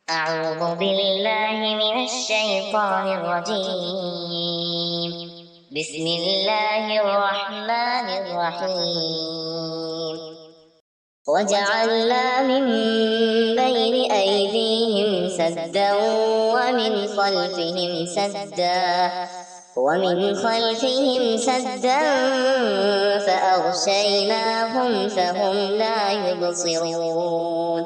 أعوذ بالله من الشيطان الرجيم. بسم الله الرحمن الرحيم. وجعلنا من بين أيديهم سدا ومن خلفهم سدا فأغشيناهم فهم لا يبصرون.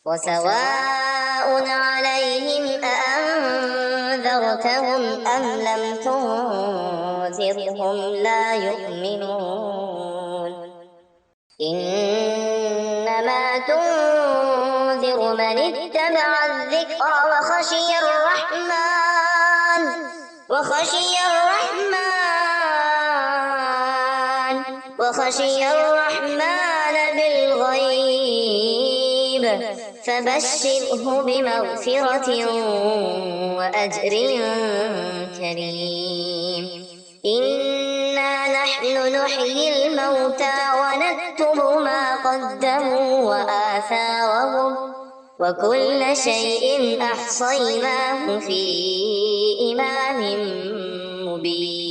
وسواء عليهم أأنذرتهم أم لم تنذرهم لا يؤمنون. إنما تنذر من اتبع الذكر وخشي الرحمن بالغيب فبشره بمغفرة وأجر كريم. إنا نحن نحيي الموتى ونكتب ما قدموا وآثارهم وكل شيء أحصيناه في إمام مبين.